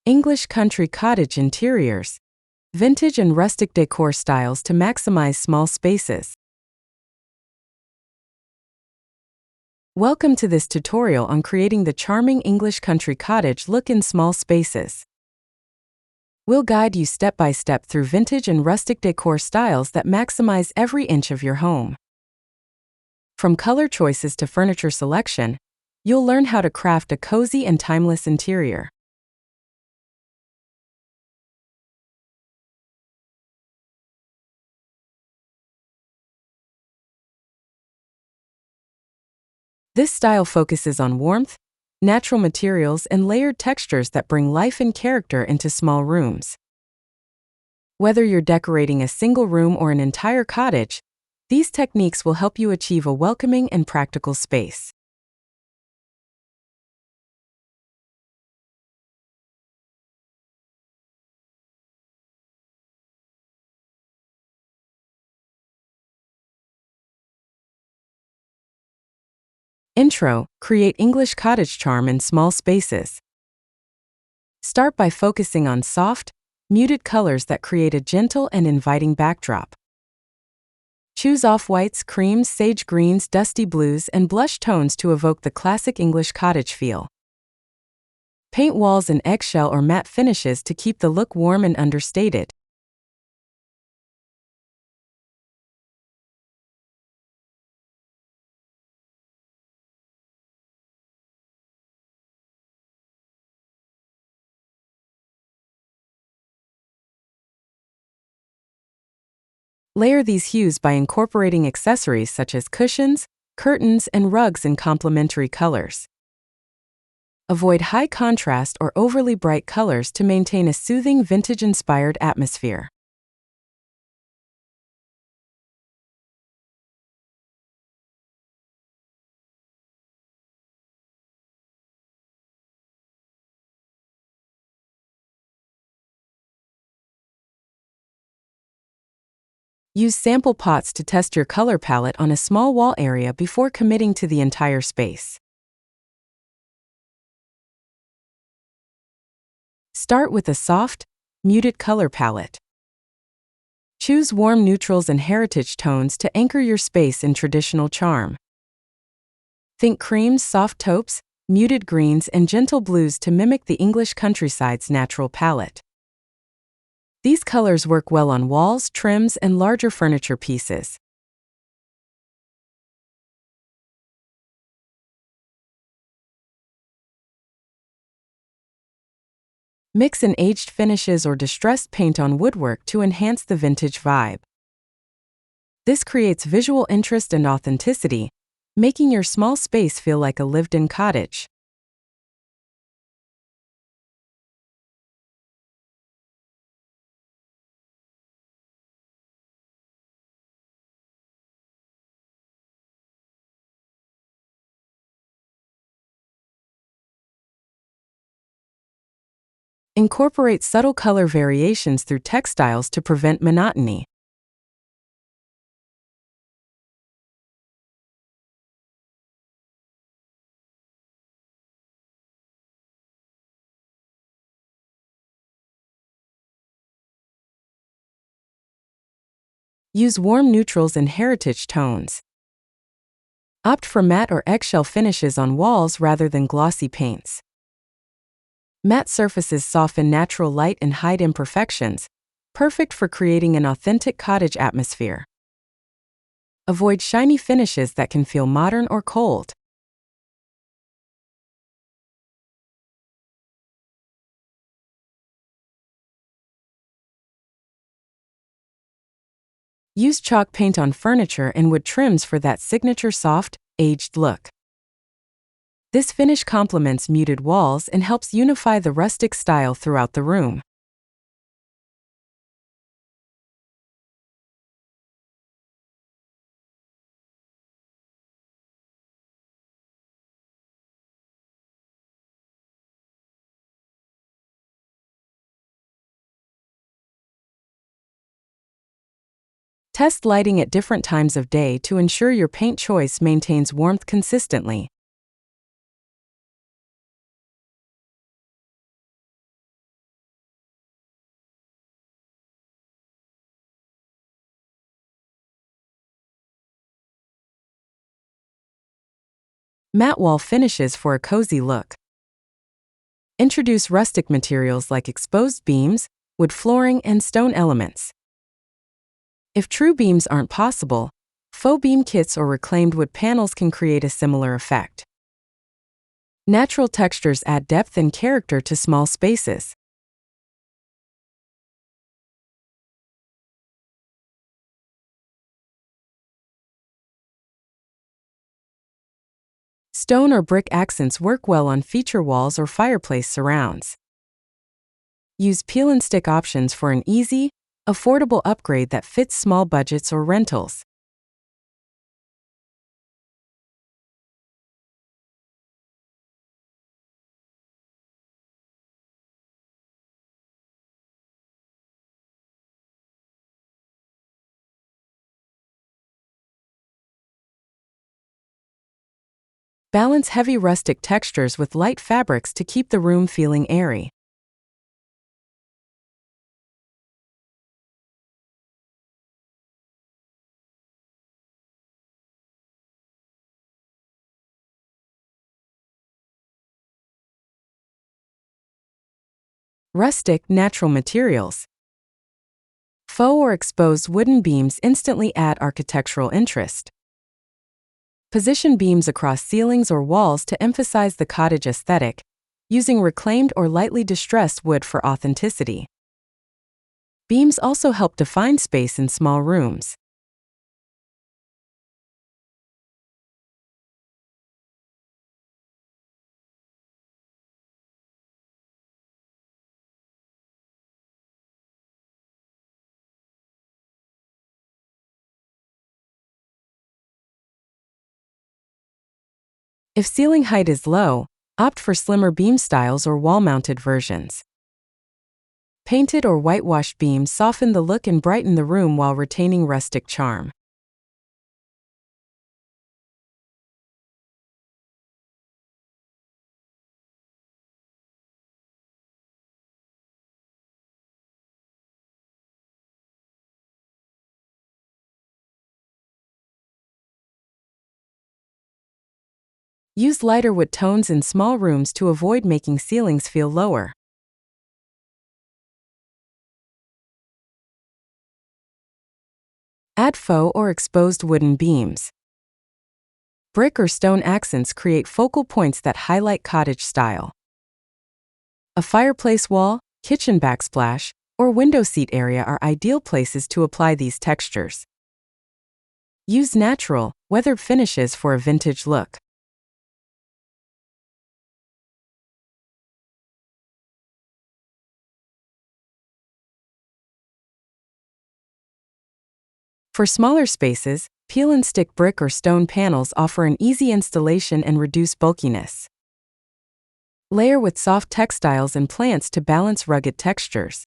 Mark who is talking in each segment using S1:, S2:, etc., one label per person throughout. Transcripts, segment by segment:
S1: English country cottage interiors, vintage and rustic decor styles to maximize small spaces. Welcome to this tutorial on creating the charming English country cottage look in small spaces. We'll guide you step by step through vintage and rustic decor styles that maximize every inch of your home. From color choices to furniture selection, you'll learn how to craft a cozy and timeless interior. This style focuses on warmth, natural materials, and layered textures that bring life and character into small rooms. Whether you're decorating a single room or an entire cottage, these techniques will help you achieve a welcoming and practical space. Intro: create English cottage charm in small spaces. Start by focusing on soft, muted colors that create a gentle and inviting backdrop. Choose off-whites, creams, sage greens, dusty blues, and blush tones to evoke the classic English cottage feel. Paint walls in eggshell or matte finishes to keep the look warm and understated. Layer these hues by incorporating accessories such as cushions, curtains, and rugs in complementary colors. Avoid high contrast or overly bright colors to maintain a soothing vintage-inspired atmosphere. Use sample pots to test your color palette on a small wall area before committing to the entire space. Start with a soft, muted color palette. Choose warm neutrals and heritage tones to anchor your space in traditional charm. Think creams, soft taupes, muted greens, and gentle blues to mimic the English countryside's natural palette. These colors work well on walls, trims, and larger furniture pieces. Mix in aged finishes or distressed paint on woodwork to enhance the vintage vibe. This creates visual interest and authenticity, making your small space feel like a lived-in cottage. Incorporate subtle color variations through textiles to prevent monotony. Use warm neutrals and heritage tones. Opt for matte or eggshell finishes on walls rather than glossy paints. Matte surfaces soften natural light and hide imperfections, perfect for creating an authentic cottage atmosphere. Avoid shiny finishes that can feel modern or cold. Use chalk paint on furniture and wood trims for that signature soft, aged look. This finish complements muted walls and helps unify the rustic style throughout the room. Test lighting at different times of day to ensure your paint choice maintains warmth consistently. Matte wall finishes for a cozy look. Introduce rustic materials like exposed beams, wood flooring, and stone elements. If true beams aren't possible, faux beam kits or reclaimed wood panels can create a similar effect. Natural textures add depth and character to small spaces. Stone or brick accents work well on feature walls or fireplace surrounds. Use peel and stick options for an easy, affordable upgrade that fits small budgets or rentals. Balance heavy rustic textures with light fabrics to keep the room feeling airy. Rustic, natural materials. Faux or exposed wooden beams instantly add architectural interest. Position beams across ceilings or walls to emphasize the cottage aesthetic, using reclaimed or lightly distressed wood for authenticity. Beams also help define space in small rooms. If ceiling height is low, opt for slimmer beam styles or wall-mounted versions. Painted or whitewashed beams soften the look and brighten the room while retaining rustic charm. Use lighter wood tones in small rooms to avoid making ceilings feel lower. Add faux or exposed wooden beams. Brick or stone accents create focal points that highlight cottage style. A fireplace wall, kitchen backsplash, or window seat area are ideal places to apply these textures. Use natural, weathered finishes for a vintage look. For smaller spaces, peel and stick brick or stone panels offer an easy installation and reduce bulkiness. Layer with soft textiles and plants to balance rugged textures.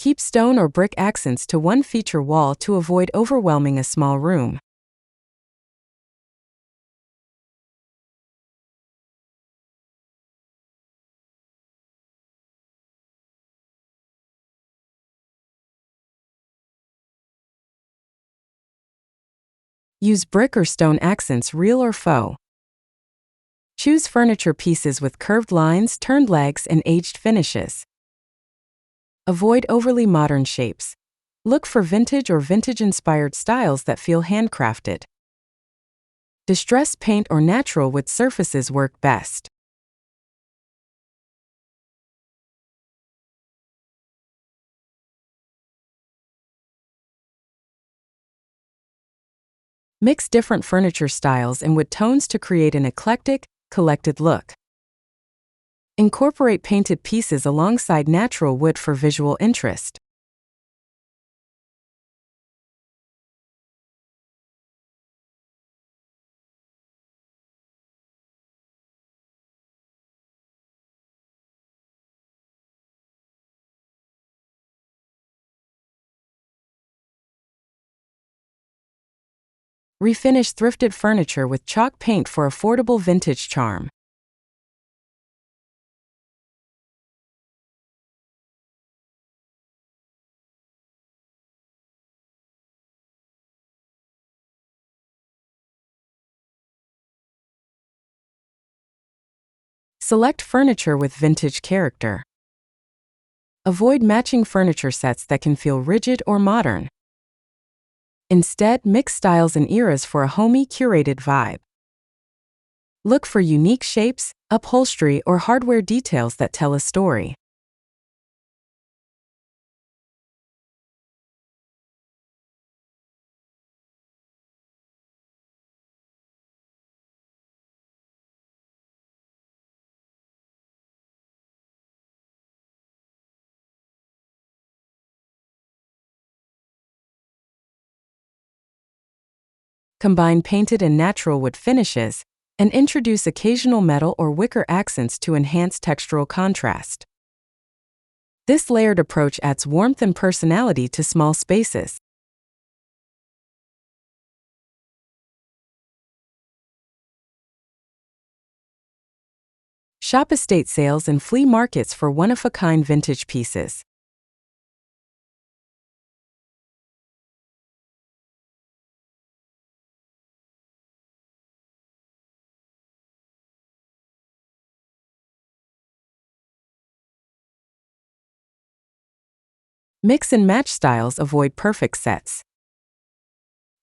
S1: Keep stone or brick accents to one feature wall to avoid overwhelming a small room. Use brick or stone accents, real or faux. Choose furniture pieces with curved lines, turned legs, and aged finishes. Avoid overly modern shapes. Look for vintage or vintage-inspired styles that feel handcrafted. Distressed paint or natural wood surfaces work best. Mix different furniture styles and wood tones to create an eclectic, collected look. Incorporate painted pieces alongside natural wood for visual interest. Refinish thrifted furniture with chalk paint for affordable vintage charm. Select furniture with vintage character. Avoid matching furniture sets that can feel rigid or modern. Instead, mix styles and eras for a homey, curated vibe. Look for unique shapes, upholstery, or hardware details that tell a story. Combine painted and natural wood finishes, and introduce occasional metal or wicker accents to enhance textural contrast. This layered approach adds warmth and personality to small spaces. Shop estate sales and flea markets for one-of-a-kind vintage pieces. Mix and match styles, avoid perfect sets.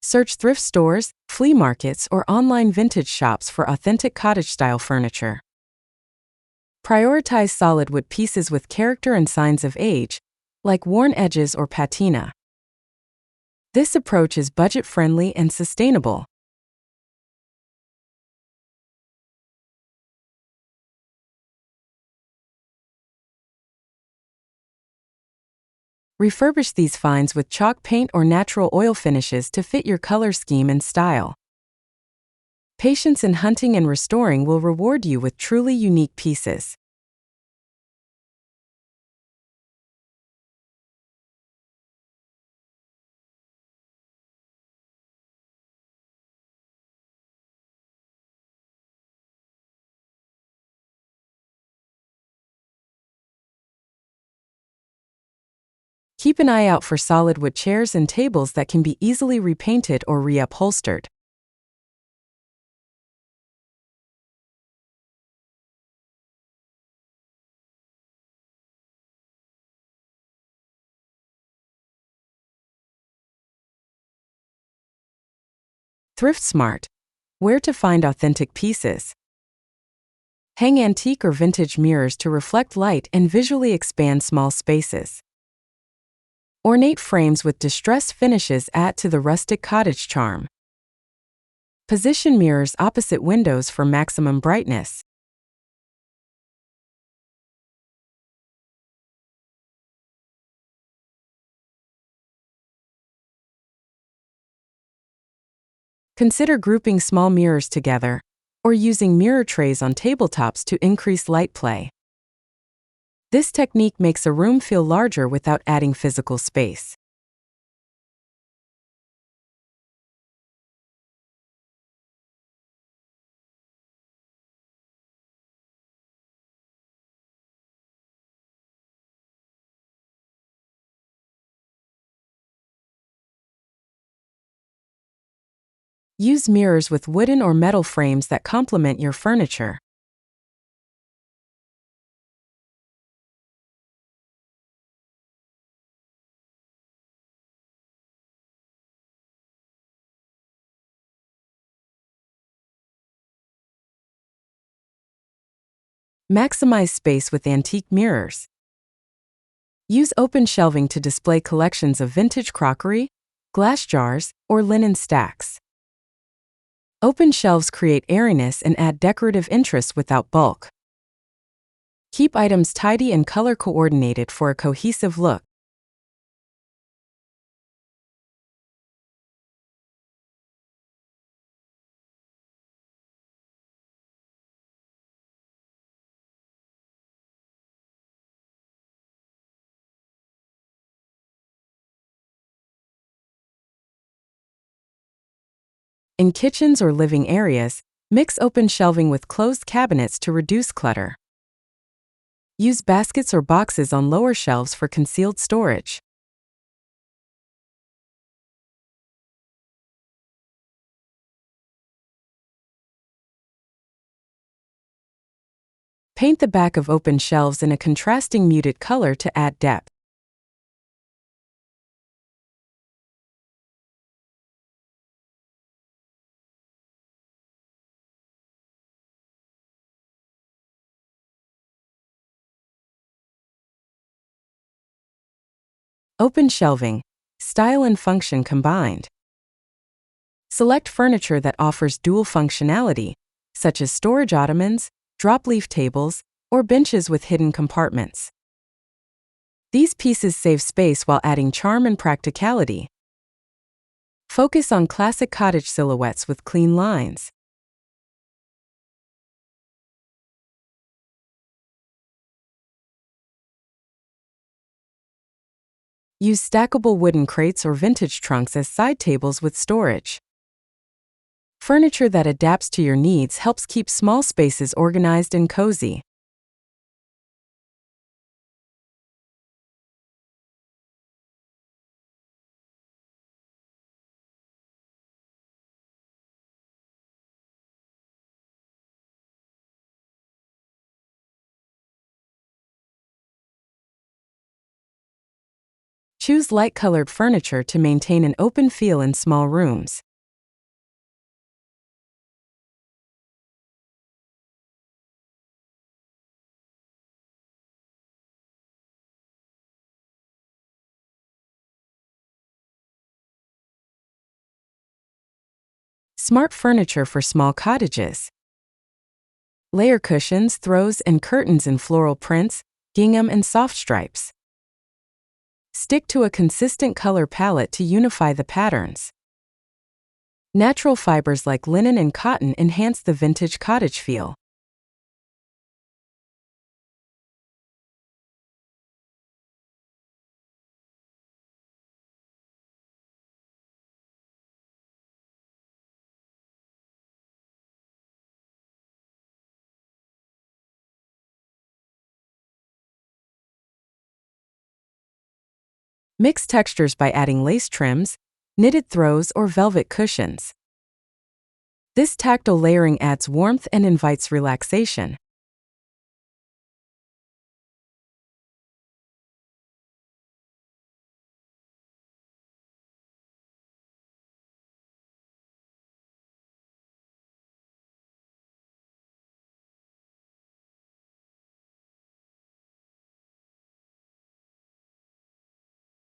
S1: Search thrift stores, flea markets, or online vintage shops for authentic cottage-style furniture. Prioritize solid wood pieces with character and signs of age, like worn edges or patina. This approach is budget-friendly and sustainable. Refurbish these finds with chalk paint or natural oil finishes to fit your color scheme and style. Patience in hunting and restoring will reward you with truly unique pieces. Keep an eye out for solid wood chairs and tables that can be easily repainted or reupholstered. Thrift Smart. Where to find authentic pieces. Hang antique or vintage mirrors to reflect light and visually expand small spaces. Ornate frames with distressed finishes add to the rustic cottage charm. Position mirrors opposite windows for maximum brightness. Consider grouping small mirrors together, or using mirror trays on tabletops to increase light play. This technique makes a room feel larger without adding physical space. Use mirrors with wooden or metal frames that complement your furniture. Maximize space with antique mirrors. Use open shelving to display collections of vintage crockery, glass jars, or linen stacks. Open shelves create airiness and add decorative interest without bulk. Keep items tidy and color coordinated for a cohesive look. In kitchens or living areas, mix open shelving with closed cabinets to reduce clutter. Use baskets or boxes on lower shelves for concealed storage. Paint the back of open shelves in a contrasting muted color to add depth. Open shelving, style and function combined. Select furniture that offers dual functionality, such as storage ottomans, drop-leaf tables, or benches with hidden compartments. These pieces save space while adding charm and practicality. Focus on classic cottage silhouettes with clean lines. Use stackable wooden crates or vintage trunks as side tables with storage. Furniture that adapts to your needs helps keep small spaces organized and cozy. Choose light-colored furniture to maintain an open feel in small rooms. Smart furniture for small cottages. Layer cushions, throws, and curtains in floral prints, gingham, and soft stripes. Stick to a consistent color palette to unify the patterns. Natural fibers like linen and cotton enhance the vintage cottage feel. Mix textures by adding lace trims, knitted throws, or velvet cushions. This tactile layering adds warmth and invites relaxation.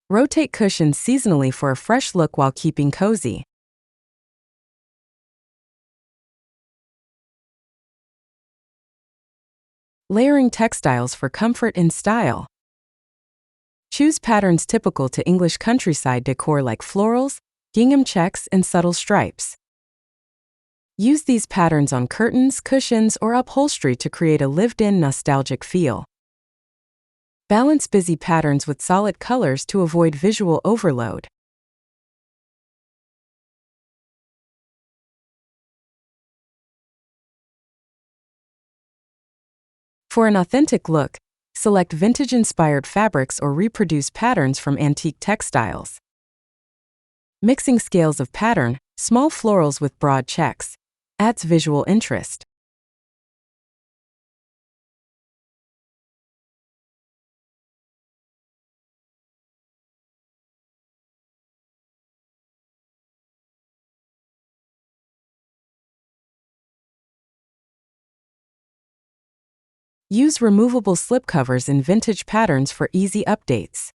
S1: Rotate cushions seasonally for a fresh look while keeping cozy. Layering textiles for comfort and style. Choose patterns typical to English countryside decor like florals, gingham checks, and subtle stripes. Use these patterns on curtains, cushions, or upholstery to create a lived-in nostalgic feel. Balance busy patterns with solid colors to avoid visual overload. For an authentic look, select vintage-inspired fabrics or reproduce patterns from antique textiles. Mixing scales of pattern, small florals with broad checks, adds visual interest. Use removable slipcovers in vintage patterns for easy updates.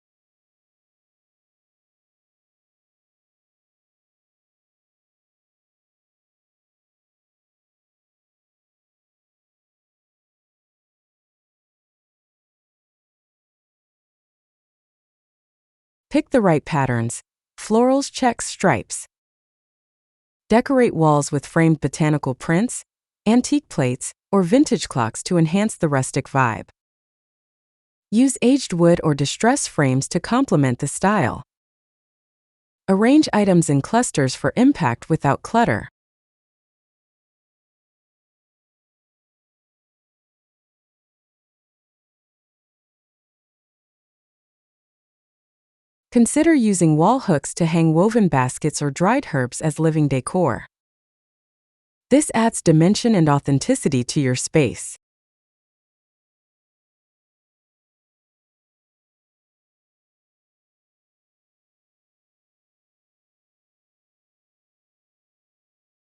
S1: Pick the right patterns: florals, checks, stripes. Decorate walls with framed botanical prints, antique plates, or vintage clocks to enhance the rustic vibe. Use aged wood or distress frames to complement the style. Arrange items in clusters for impact without clutter. Consider using wall hooks to hang woven baskets or dried herbs as living decor. This adds dimension and authenticity to your space.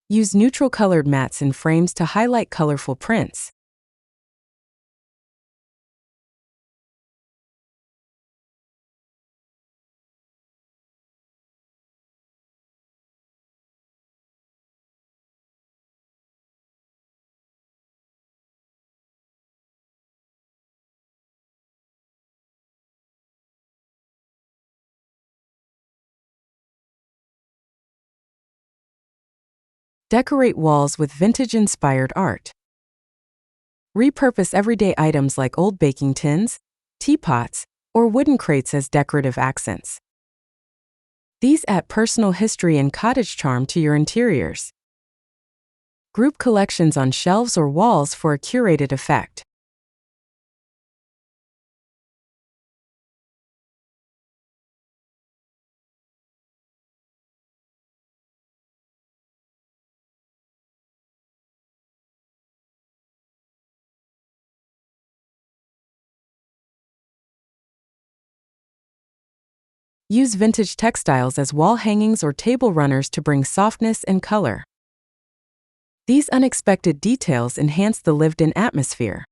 S1: Use neutral colored mats in frames to highlight colorful prints. Decorate walls with vintage-inspired art. Repurpose everyday items like old baking tins, teapots, or wooden crates as decorative accents. These add personal history and cottage charm to your interiors. Group collections on shelves or walls for a curated effect. Use vintage textiles as wall hangings or table runners to bring softness and color. These unexpected details enhance the lived-in atmosphere.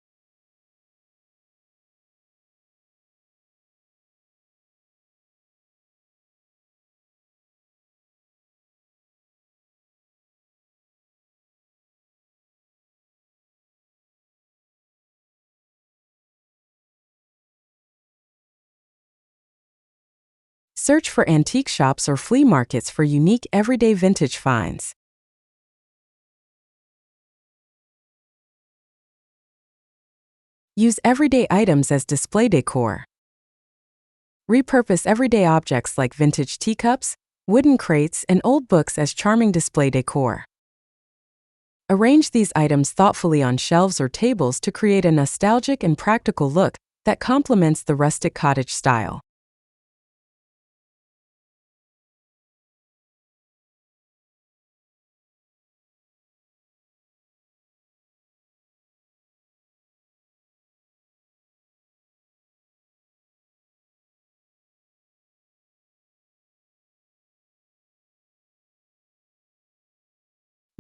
S1: Search for antique shops or flea markets for unique everyday vintage finds. Use everyday items as display decor. Repurpose everyday objects like vintage teacups, wooden crates, and old books as charming display decor. Arrange these items thoughtfully on shelves or tables to create a nostalgic and practical look that complements the rustic cottage style.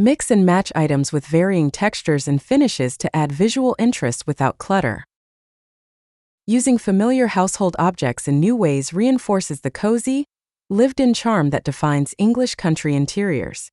S1: Mix and match items with varying textures and finishes to add visual interest without clutter. Using familiar household objects in new ways reinforces the cozy, lived-in charm that defines English country interiors.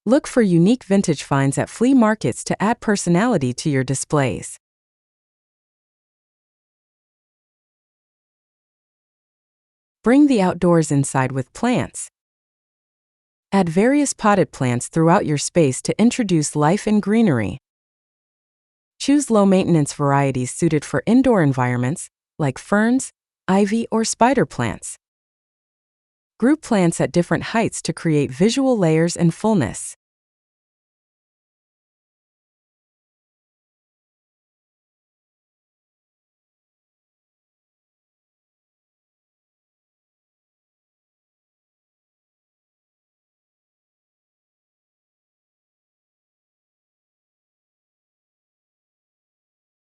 S1: Look for unique vintage finds at flea markets to add personality to your displays. Bring the outdoors inside with plants. Add various potted plants throughout your space to introduce life and greenery. Choose low-maintenance varieties suited for indoor environments, like ferns, ivy, or spider plants. Group plants at different heights to create visual layers and fullness.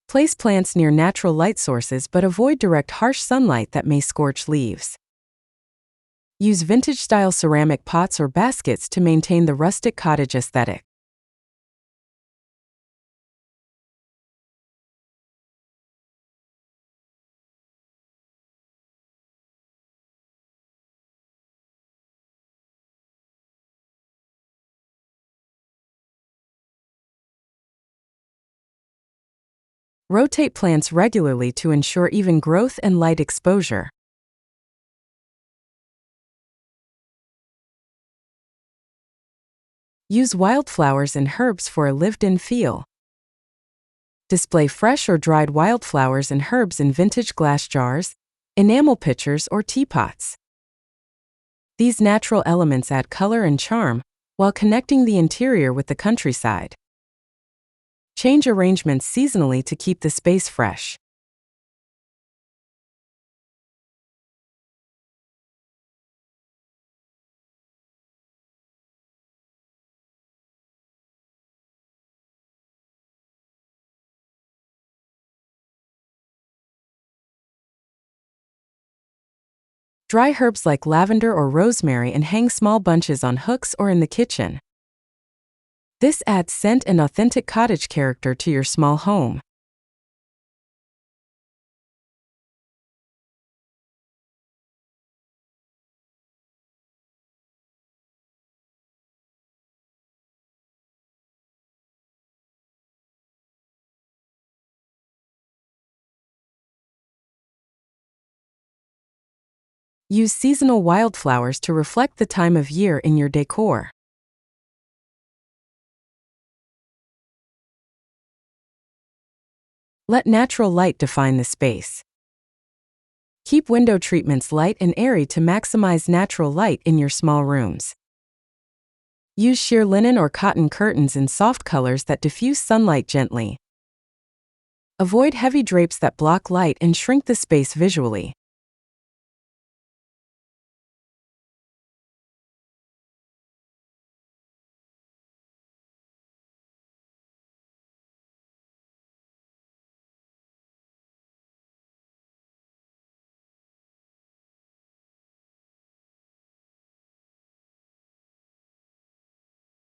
S1: Place plants near natural light sources but avoid direct harsh sunlight that may scorch leaves. Use vintage-style ceramic pots or baskets to maintain the rustic cottage aesthetic. Rotate plants regularly to ensure even growth and light exposure. Use wildflowers and herbs for a lived-in feel. Display fresh or dried wildflowers and herbs in vintage glass jars, enamel pitchers, or teapots. These natural elements add color and charm while connecting the interior with the countryside. Change arrangements seasonally to keep the space fresh. Dry herbs like lavender or rosemary and hang small bunches on hooks or in the kitchen. This adds scent and authentic cottage character to your small home. Use seasonal wildflowers to reflect the time of year in your decor. Let natural light define the space. Keep window treatments light and airy to maximize natural light in your small rooms. Use sheer linen or cotton curtains in soft colors that diffuse sunlight gently. Avoid heavy drapes that block light and shrink the space visually.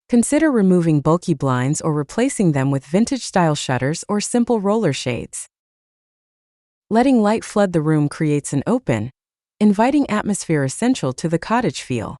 S1: Consider removing bulky blinds or replacing them with vintage-style shutters or simple roller shades. Letting light flood the room creates an open, inviting atmosphere essential to the cottage feel.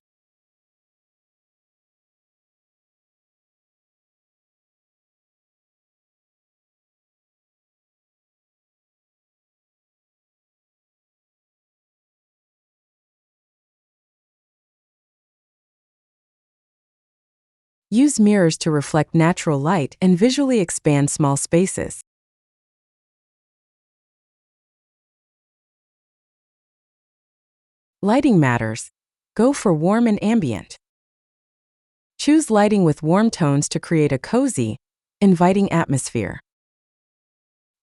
S1: Use mirrors to reflect natural light and visually expand small spaces. Lighting matters. Go for warm and ambient. Choose lighting with warm tones to create a cozy, inviting atmosphere.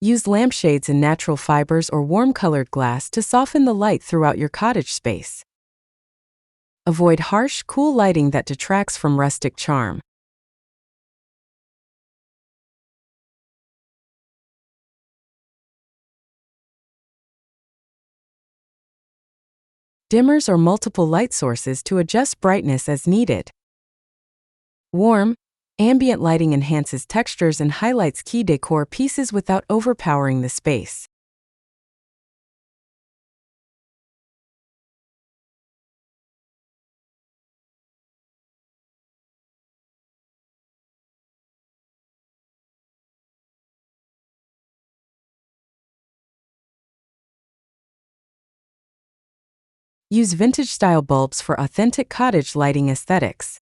S1: Use lampshades in natural fibers or warm-colored glass to soften the light throughout your cottage space. Avoid harsh, cool lighting that detracts from rustic charm. Dimmers or multiple light sources to adjust brightness as needed. Warm, ambient lighting enhances textures and highlights key decor pieces without overpowering the space. Use vintage-style bulbs for authentic cottage lighting aesthetics.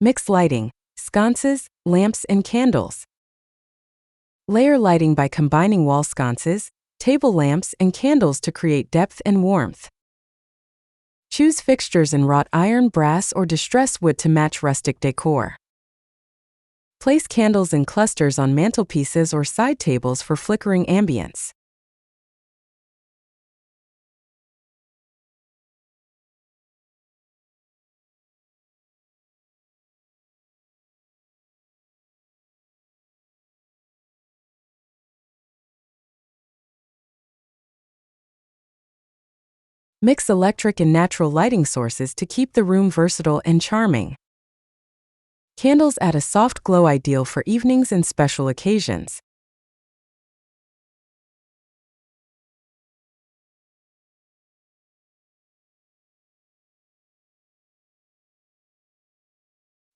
S1: Mix lighting, sconces, lamps, and candles. Layer lighting by combining wall sconces, table lamps, and candles to create depth and warmth. Choose fixtures in wrought iron, brass, or distressed wood to match rustic decor. Place candles in clusters on mantelpieces or side tables for flickering ambience. Mix electric and natural lighting sources to keep the room versatile and charming. Candles add a soft glow ideal for evenings and special occasions.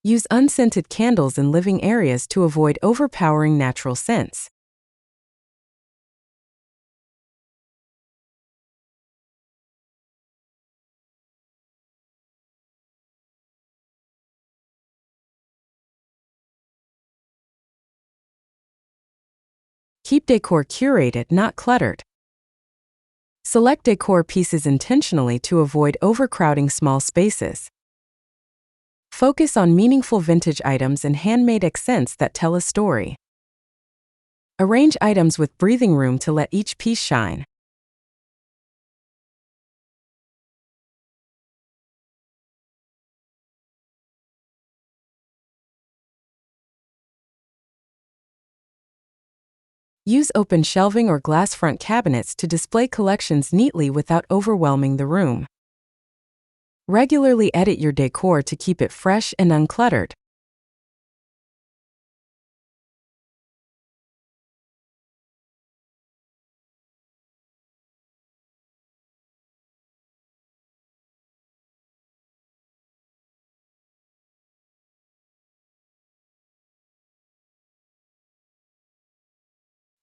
S1: Use unscented candles in living areas to avoid overpowering natural scents. Keep decor curated, not cluttered. Select decor pieces intentionally to avoid overcrowding small spaces. Focus on meaningful vintage items and handmade accents that tell a story. Arrange items with breathing room to let each piece shine. Use open shelving or glass front cabinets to display collections neatly without overwhelming the room. Regularly edit your decor to keep it fresh and uncluttered.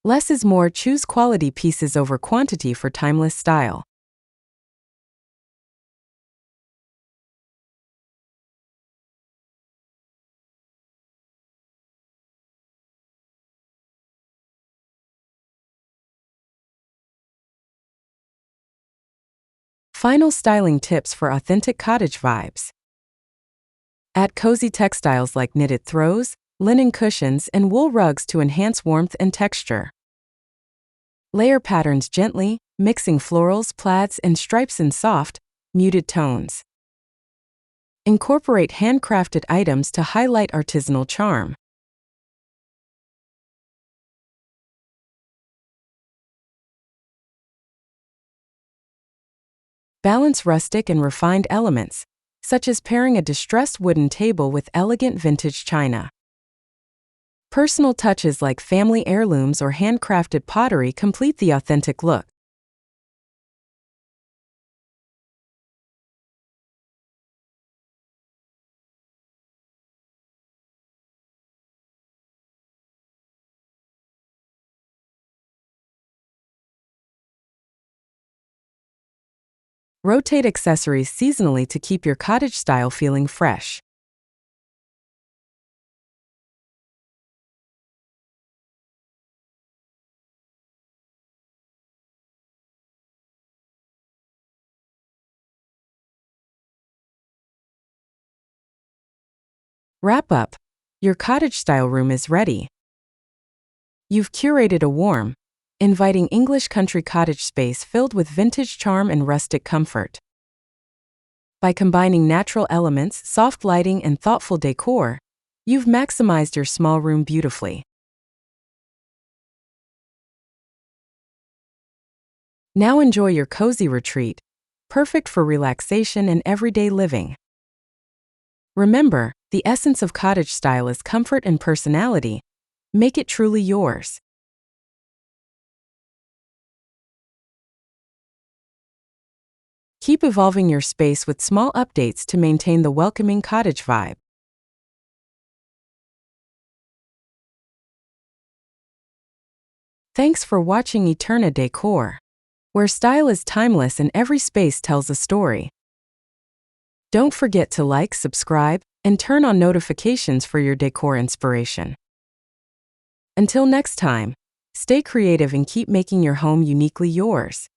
S1: Less is more. Choose quality pieces over quantity for timeless style. Final styling tips for authentic cottage vibes. Add cozy textiles like knitted throws, linen cushions, and wool rugs to enhance warmth and texture. Layer patterns gently, mixing florals, plaids, and stripes in soft, muted tones. Incorporate handcrafted items to highlight artisanal charm. Balance rustic and refined elements, such as pairing a distressed wooden table with elegant vintage china. Personal touches like family heirlooms or handcrafted pottery complete the authentic look. Rotate accessories seasonally to keep your cottage style feeling fresh. Wrap up. Your cottage style room is ready. You've curated a warm, inviting English country cottage space filled with vintage charm and rustic comfort. By combining natural elements, soft lighting, and thoughtful decor, you've maximized your small room beautifully. Now enjoy your cozy retreat, perfect for relaxation and everyday living. Remember, the essence of cottage style is comfort and personality. Make it truly yours. Keep evolving your space with small updates to maintain the welcoming cottage vibe. Thanks for watching Eterna Decor, where style is timeless and every space tells a story. Don't forget to like, subscribe, and turn on notifications for your decor inspiration. Until next time, stay creative and keep making your home uniquely yours.